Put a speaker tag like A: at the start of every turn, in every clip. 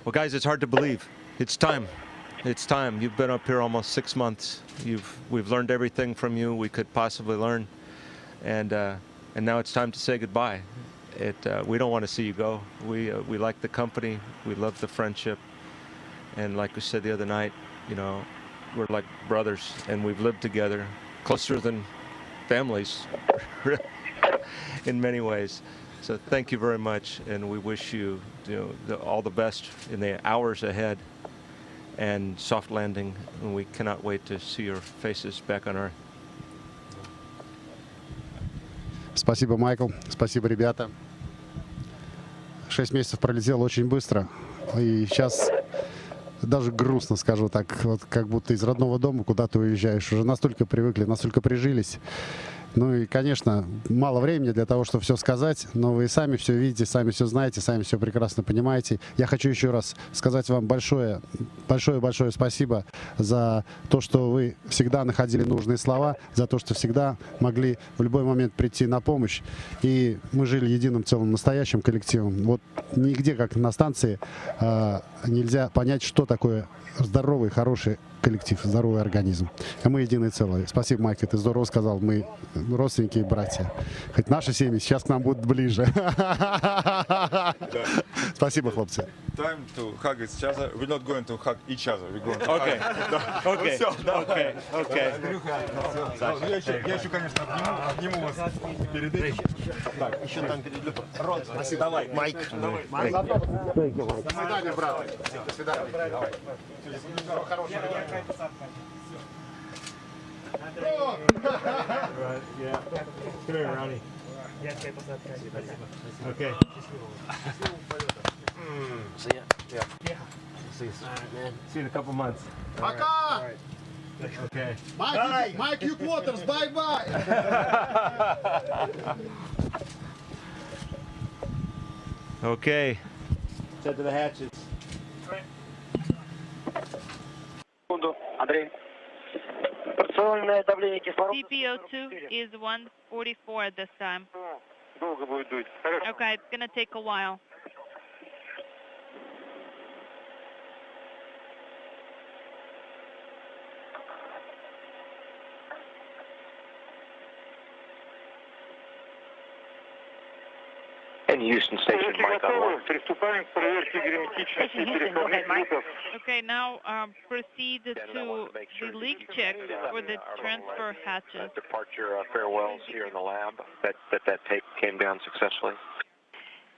A: Well, guys, it's hard to believe. It's time. It's time. You've been up here almost 6 months. We've learned everything from you we could possibly learn, and now it's time to say goodbye. We don't want to see you go. We like the company. We love the friendship, and like we said the other night, you know, we're like brothers, and we've lived together, closer than families, in many ways. So thank you very much, and we wish you, all the best in the hours ahead, and soft landing. And we cannot wait to see your faces back on Earth.
B: Спасибо, Майкл. Спасибо, ребята. 6 месяцев пролетело очень быстро, и сейчас даже грустно, скажу так, вот как будто из родного дома куда ты уезжаешь. Уже настолько привыкли, настолько прижились. Ну и, конечно, мало времени для того, чтобы все сказать, но вы сами все видите, сами все знаете, сами все прекрасно понимаете. Я хочу еще раз сказать вам большое спасибо за то, что вы всегда находили нужные слова, за то, что всегда могли в любой момент прийти на помощь. И мы жили единым целым настоящим коллективом. Вот нигде, как на станции, нельзя понять, что такое здоровый, хороший коллектив, здоровый организм. А мы единое целое. Спасибо, Майк, ты здорово сказал. Мы родственники и братья. Хоть наши семьи сейчас к нам будут ближе. Спасибо, хлопцы.
C: Time to hug each other. We're not going to hug each other. We're going to
A: Okay.
C: hug.
A: Okay.
C: Все, давай.
A: Okay.
C: Я еще, конечно, обниму вас перед этим.
D: Так, еще там перед Люком. Давай, Майк.
B: До свидания, брат. До свидания. Всего хорошего.
A: Okay.
D: See ya. Yeah. See you soon, man.
A: See you in a couple months.
B: Пока!
A: Okay.
B: Майк Юквотерс, бай-бай!
A: Okay. Head to the hatches.
E: Андрей. Порционное давление кислорода.
F: CPO2 is 144 at this time.
E: Долго будет дуть.
F: Okay, it's gonna take a while.
E: And Houston Station, Mike on one.
G: Приступаем к проверке герметичности переходных люков.
F: Okay, now proceed to the leak check for the transfer hatches.
E: Departure farewells here in the lab. That tape came down successfully.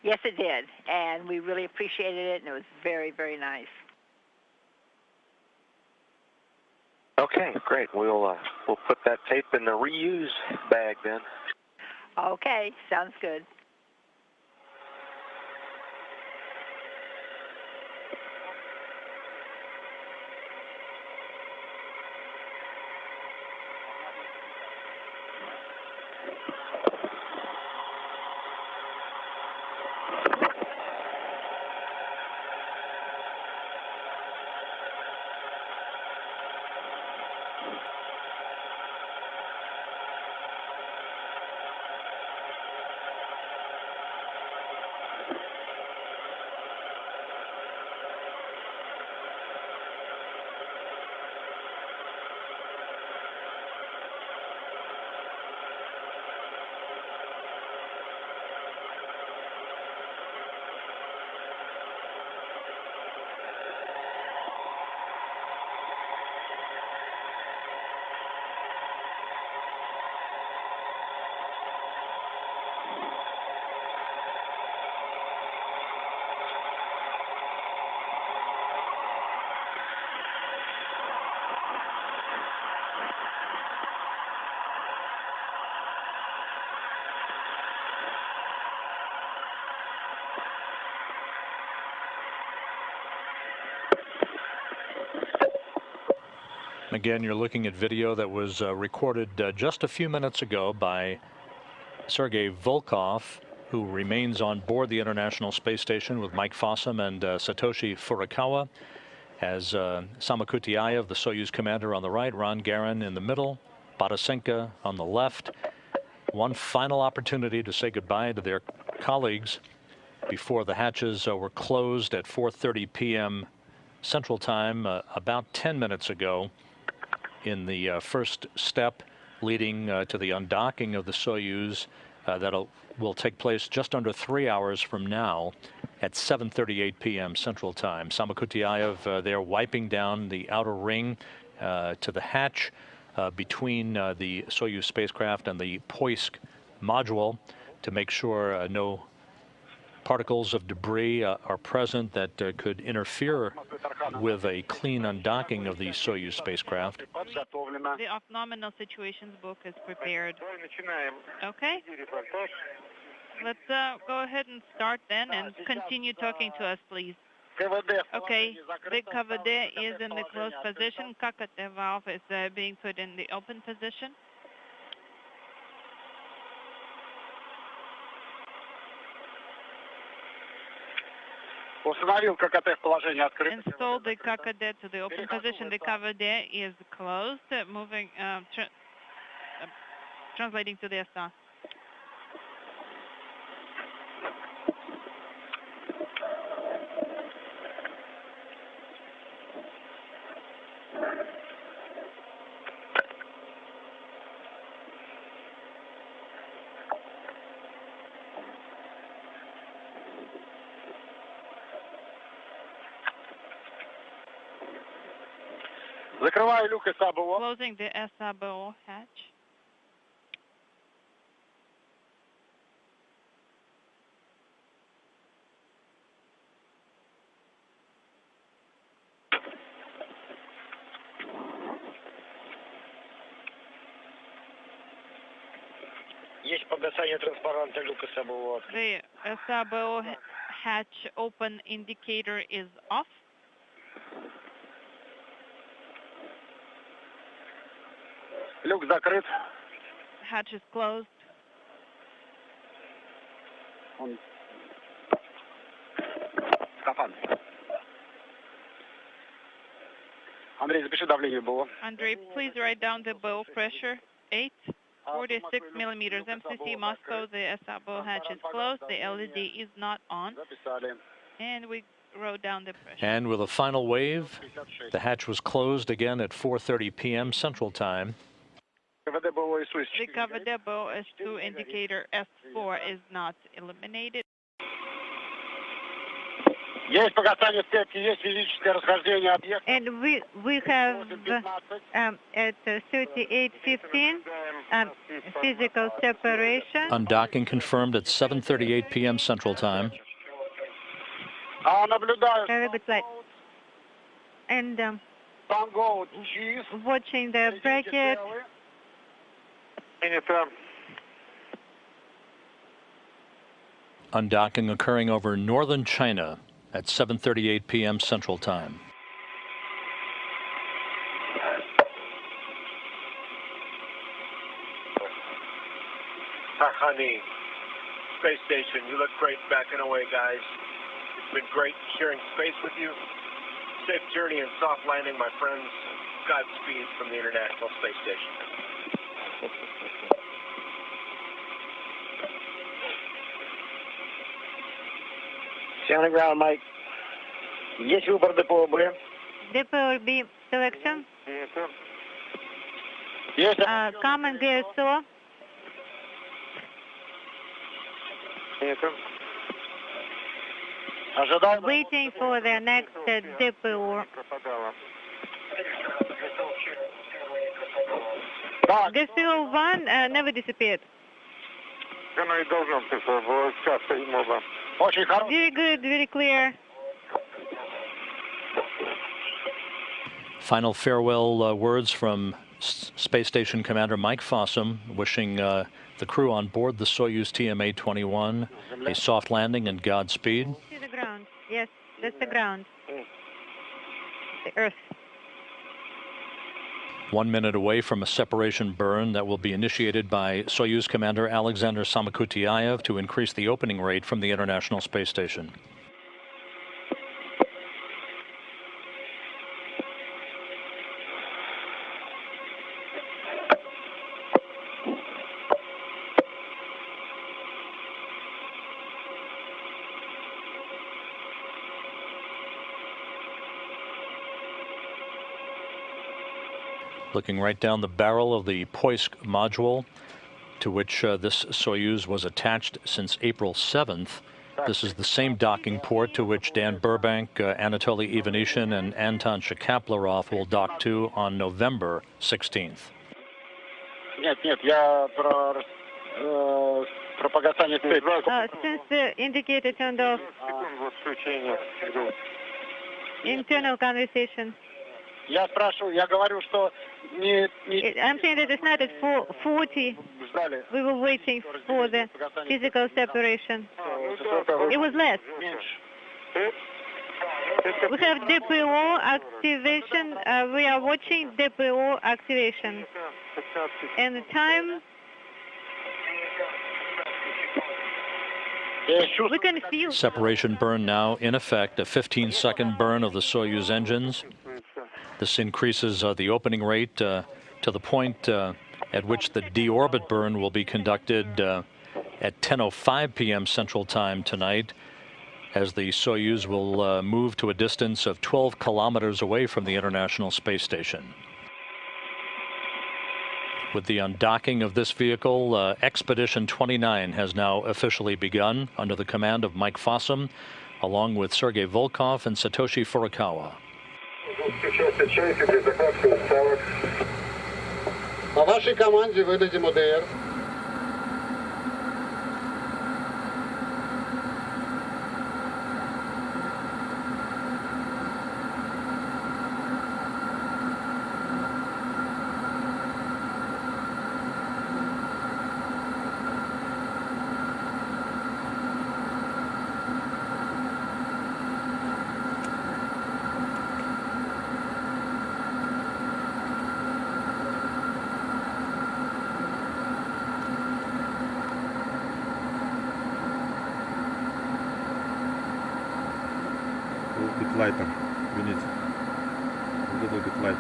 H: Yes, it did, and we really appreciated it, and it was very, very nice.
E: Okay, great. We'll put that tape in the reuse bag then.
H: Okay, sounds good.
I: Again, you're looking at video that was recorded just a few minutes ago by Sergei Volkov, who remains on board the International Space Station with Mike Fossum and Satoshi Furukawa, as Samakutiaev, the Soyuz commander, on the right, Ron Garan in the middle, Batasenka on the left. One final opportunity to say goodbye to their colleagues before the hatches were closed at 4:30 p.m. Central Time about 10 minutes ago in the first step leading to the undocking of the Soyuz that will take place just under 3 hours from now at 7:38 p.m. Central Time. Samokutyaev there wiping down the outer ring to the hatch between the Soyuz spacecraft and the Poisk module to make sure no particles of debris are present that could interfere with a clean undocking of the Soyuz spacecraft.
F: The off-nominal situations book is prepared. Okay. Let's go ahead and start then and continue talking to us, please. Okay. The KVD is in the closed position. KKT valve is being put in the open position. Install the KKD to the open position. The KVD is closed. Moving, translating to the SA. Closing the SABO hatch. The SABO hatch open indicator is off. Hatch is closed. Andrei, please write down the bow pressure. 846 millimeters. MCC Moscow, the SABO hatch is closed. The LED is not on. And we wrote down the pressure.
I: And with a final wave, the hatch was closed again at 4:30 p.m. Central Time.
F: The KVD bow S2 indicator S4 is not eliminated. And we have at 38:15 physical separation.
I: Undocking confirmed at 7:38 p.m. Central Time.
F: Very good light. And watching the bracket.
I: Undocking occurring over northern China at 7:38 p.m. Central Time.
J: Honey, space station, you look great backing away, guys. It's been great sharing space with you. Safe journey and soft landing, my friends. Godspeed from the International Space Station.
G: Stay on the ground, Mike. Есть выбор ДПО Б?
F: Depot B selection.
G: Есть.
F: Common GSO. Waiting for the next depot. GSO 1 never disappeared. Very good, very clear.
I: Final farewell words from Space Station Commander Mike Fossum, wishing the crew on board the Soyuz TMA-21 a soft landing and Godspeed.
F: To the ground. Yes, that's the ground. The Earth.
I: 1 minute away from a separation burn that will be initiated by Soyuz Commander Alexander Samokutyaev to increase the opening rate from the International Space Station. looking right down the barrel of the Poisk module, to which this Soyuz was attached since April 7th. This is the same docking port to which Dan Burbank, Anatoly Ivanishin, and Anton Shkaplerov will dock to on November 16th.
F: Since the indicator turned off, internal conversation.
G: Я говорю, что
F: I'm saying that it's not at 4:40. We were waiting for the physical separation. It was less. We have DPO activation. We are watching DPO activation. And the time, we can feel
I: separation burn now in effect, a 15-second burn of the Soyuz engines. This increases the opening rate to the point at which the deorbit burn will be conducted at 10:05 p.m. Central Time tonight, as the Soyuz will move to a distance of 12 kilometers away from the International Space Station. With the undocking of this vehicle, Expedition 29 has now officially begun under the command of Mike Fossum, along with Sergei Volkov and Satoshi Furukawa.
B: По вашей команде выдадим ОДР.
C: A bit lighter. We need a little bit lighter.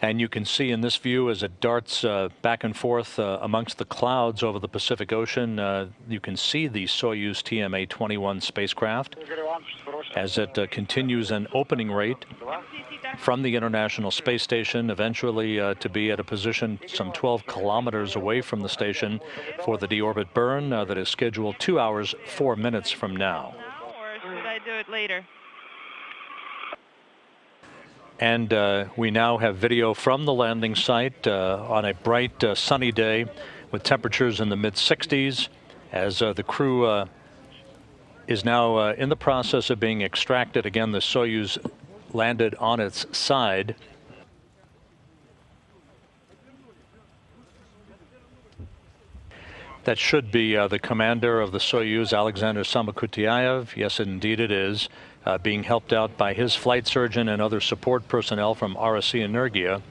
I: And you can see in this view, as it darts back and forth amongst the clouds over the Pacific Ocean, you can see the Soyuz TMA-21 spacecraft as it continues an opening rate from the International Space Station, eventually to be at a position some 12 kilometers away from the station for the deorbit burn that is scheduled 2 hours 4 minutes from now.
F: or should I do it later?
I: And we now have video from the landing site on a bright sunny day with temperatures in the mid-60s as the crew is now in the process of being extracted. Again, the Soyuz landed on its side. That should be the commander of the Soyuz, Alexander Samokhutyaev. Yes, indeed it is. Being helped out by his flight surgeon and other support personnel from RSC Energia.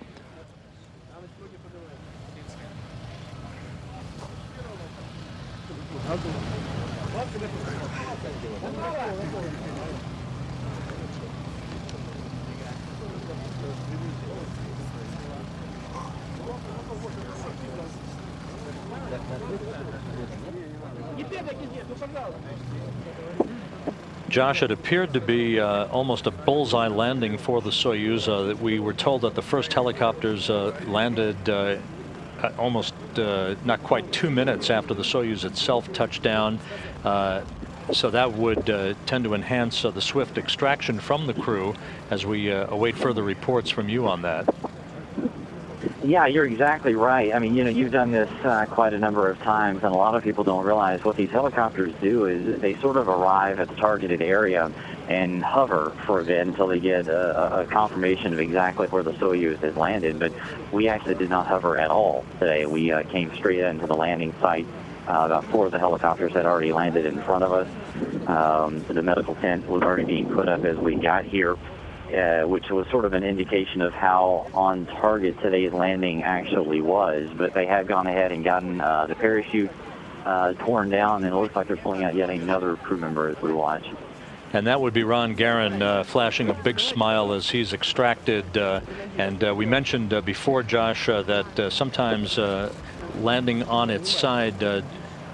I: Josh, it appeared to be almost a bullseye landing for the Soyuz. That we were told that the first helicopters landed almost not quite 2 minutes after the Soyuz itself touched down. So that would tend to enhance the swift extraction from the crew as we await further reports from you on that.
K: Yeah, you're exactly right. I mean, you know, you've done this quite a number of times, and a lot of people don't realize what these helicopters do is they sort of arrive at the targeted area and hover for a bit until they get a confirmation of exactly where the Soyuz has landed. But we actually did not hover at all today. We came straight into the landing site. About 4 of the helicopters had already landed in front of us. The medical tent was already being put up as we got here. Which was sort of an indication of how on target today's landing actually was. But they have gone ahead and gotten the parachute torn down, and it looks like they're pulling out yet another crew member as we watch.
I: And that would be Ron Garan flashing a big smile as he's extracted. And we mentioned before, Josh, that sometimes landing on its side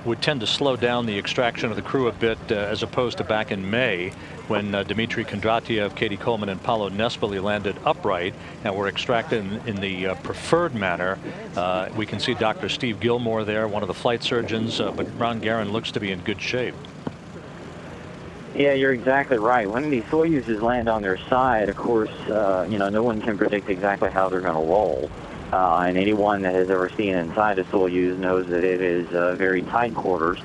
I: would tend to slow down the extraction of the crew a bit, as opposed to back in May when Dmitry Kondratiev, Katie Coleman, and Paolo Nespoli landed upright and were extracted in the preferred manner. We can see Dr. Steve Gilmore there, one of the flight surgeons, but Ron Garan looks to be in good shape.
K: Yeah, you're exactly right. When these Soyuzes land on their side, of course, you know, no one can predict exactly how they're going to roll. And anyone that has ever seen inside a Soyuz knows that it is very tight quarters,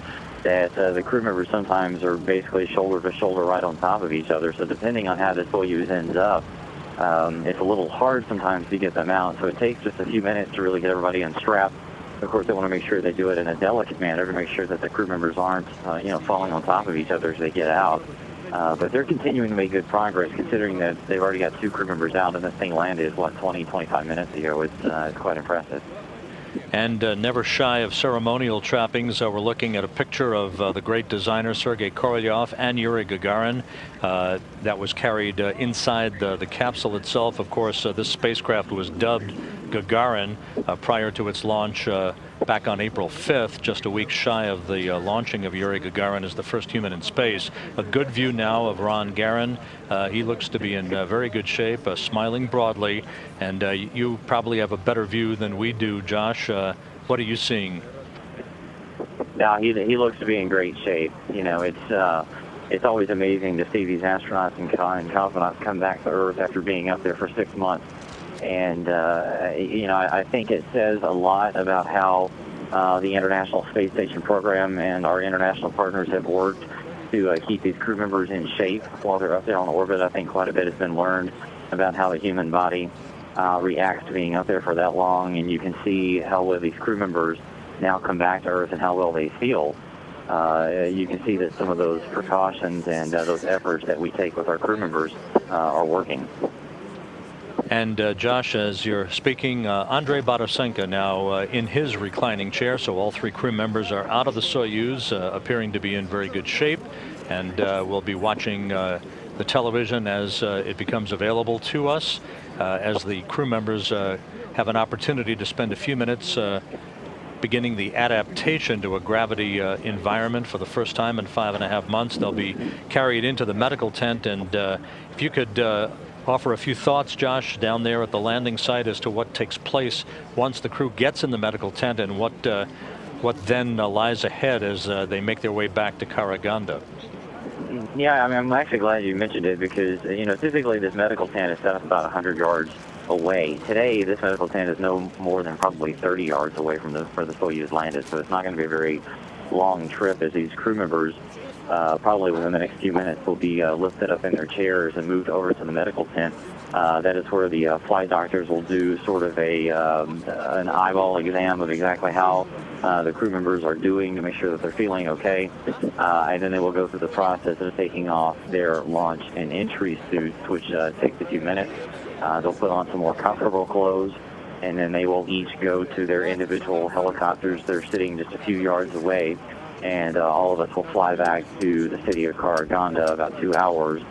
K: that the crew members sometimes are basically shoulder to shoulder right on top of each other. So depending on how the Soyuz ends up, it's a little hard sometimes to get them out. So it takes just a few minutes to really get everybody unstrapped. Of course, they want to make sure they do it in a delicate manner to make sure that the crew members aren't, you know, falling on top of each other as they get out. But they're continuing to make good progress, considering that they've already got 2 crew members out, and this thing landed, what, 20, 25 minutes ago. It's quite impressive.
I: And never shy of ceremonial trappings, we're looking at a picture of the great designer Sergei Korolyov and Yuri Gagarin that was carried inside the capsule itself. Of course, this spacecraft was dubbed Gagarin prior to its launch back on April 5th, just a week shy of the launching of Yuri Gagarin as the first human in space. A good view now of Ron Garan. He looks to be in very good shape, smiling broadly, and you probably have a better view than we do, Josh. What are you seeing?
K: Now, he looks to be in great shape. You know, it's always amazing to see these astronauts and cosmonauts come back to Earth after being up there for 6 months. And, you know, I think it says a lot about how the International Space Station program and our international partners have worked to keep these crew members in shape while they're up there on orbit. I think quite a bit has been learned about how the human body reacts to being up there for that long. And you can see how well these crew members now come back to Earth and how well they feel. You can see that some of those precautions and those efforts that we take with our crew members are working.
I: And Josh, as you're speaking, Andrei Barasenko now in his reclining chair. So all 3 crew members are out of the Soyuz, appearing to be in very good shape. And we'll be watching the television as it becomes available to us, as the crew members have an opportunity to spend a few minutes beginning the adaptation to a gravity environment for the first time in 5.5 months. They'll be carried into the medical tent. And if you could offer a few thoughts, Josh, down there at the landing site as to what takes place once the crew gets in the medical tent, and what then lies ahead as they make their way back to Karaganda.
K: Yeah, I mean, I'm actually glad you mentioned it, because, you know, typically this medical tent is set up about 100 yards away. Today, this medical tent is no more than probably 30 yards away from where the Soyuz landed, so it's not going to be a very long trip, as these crew members probably within the next few minutes will be lifted up in their chairs and moved over to the medical tent. That is where the flight doctors will do sort of an eyeball exam of exactly how the crew members are doing to make sure that they're feeling okay. And then they will go through the process of taking off their launch and entry suits, which takes a few minutes. They'll put on some more comfortable clothes, and then they will each go to their individual helicopters. They're sitting just a few yards away. And all of us will fly back to the city of Karaganda about 2 hours,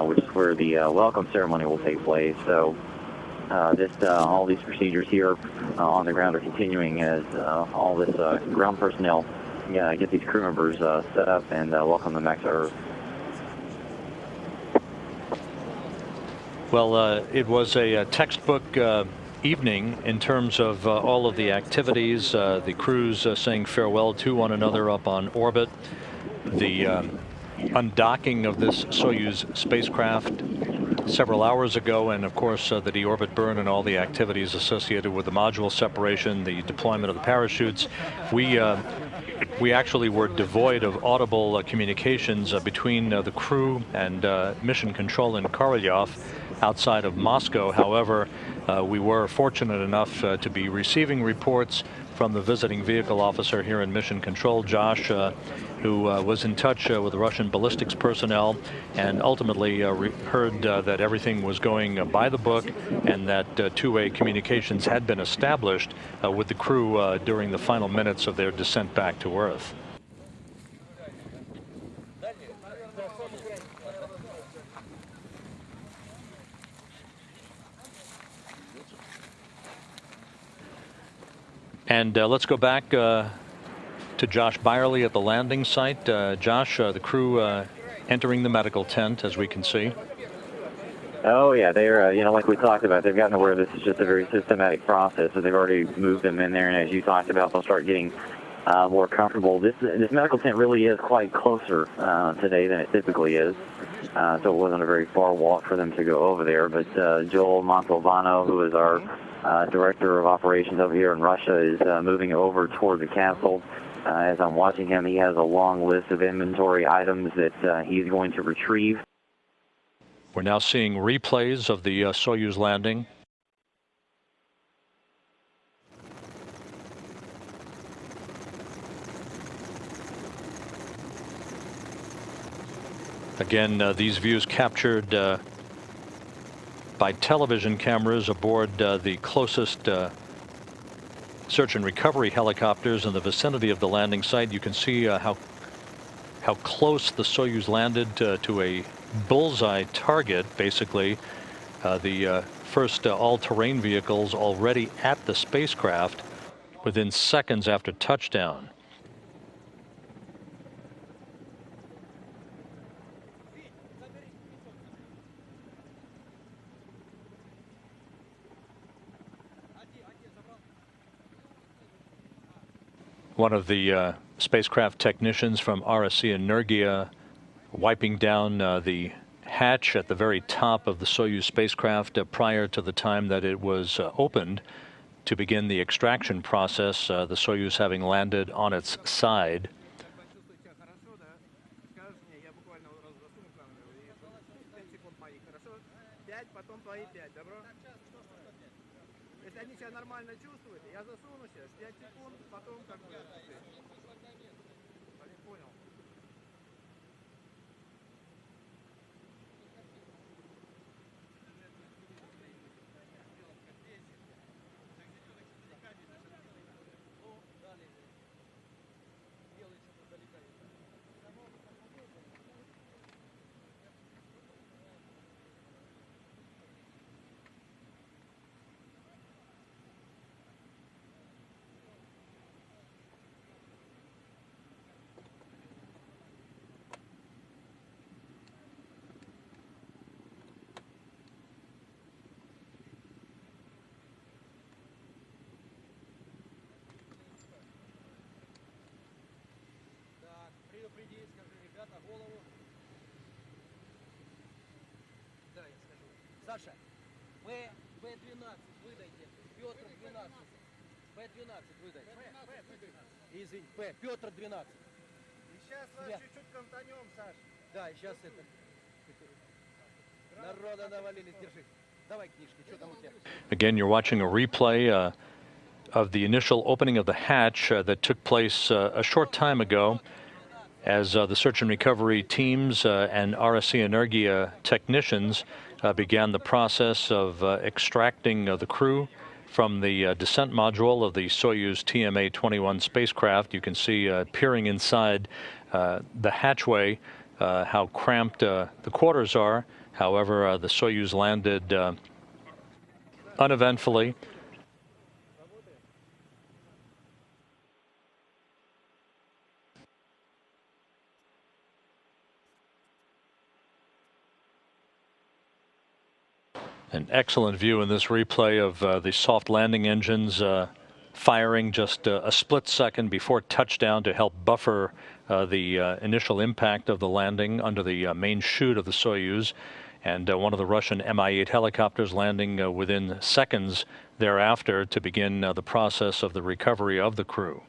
K: which is where the welcome ceremony will take place. So all these procedures here on the ground are continuing as all this ground personnel get these crew members set up and welcome them back to Earth.
I: Well, it was a textbook evening in terms of all of the activities, the crews saying farewell to one another up on orbit, the undocking of this Soyuz spacecraft several hours ago, and of course the deorbit burn and all the activities associated with the module separation, the deployment of the parachutes. We actually were devoid of audible communications between the crew and mission control in Korolyov outside of Moscow. However, we were fortunate enough to be receiving reports from the visiting vehicle officer here in Mission Control, Josh, who was in touch with the Russian ballistics personnel, and ultimately heard that everything was going by the book, and that two-way communications had been established with the crew during the final minutes of their descent back to Earth. And let's go back to Josh Byerly at the landing site. Josh, the crew entering the medical tent, as we can see.
K: Oh, yeah, they're, you know, like we talked about, they've gotten aware this is just a very systematic process, so they've already moved them in there, and as you talked about, they'll start getting more comfortable. This medical tent really is quite closer today than it typically is, so it wasn't a very far walk for them to go over there, but Joel Montalbano, who is our Director of Operations over here in Russia, is moving over toward the capsule. As I'm watching him, he has a long list of inventory items that he's going to retrieve.
I: We're now seeing replays of the Soyuz landing. Again, these views captured by television cameras aboard the closest search and recovery helicopters in the vicinity of the landing site. You can see how close the Soyuz landed to a bullseye target. Basically, the first all-terrain vehicles already at the spacecraft within seconds after touchdown. One of the spacecraft technicians from RSC Energia wiping down the hatch at the very top of the Soyuz spacecraft prior to the time that it was opened to begin the extraction process, the Soyuz having landed on its side.
L: Саша, Б-12 выдайте, Петр 12, Б-12 выдайте. Извини, Петр 12. Сейчас вас чуть-чуть кантанем, Саша. Да, сейчас это. Народа навалились, держи. Давай книжки, что там у тебя?
I: Again, you're watching a replay of the initial opening of the hatch that took place a short time ago, as the search and recovery teams and RSC Energia technicians began the process of extracting the crew from the descent module of the Soyuz TMA-21 spacecraft. You can see peering inside the hatchway how cramped the quarters are. However, the Soyuz landed uneventfully. An excellent view in this replay of the soft landing engines firing just a split second before touchdown to help buffer the initial impact of the landing under the main chute of the Soyuz, and one of the Russian Mi-8 helicopters landing within seconds thereafter to begin the process of the recovery of the crew.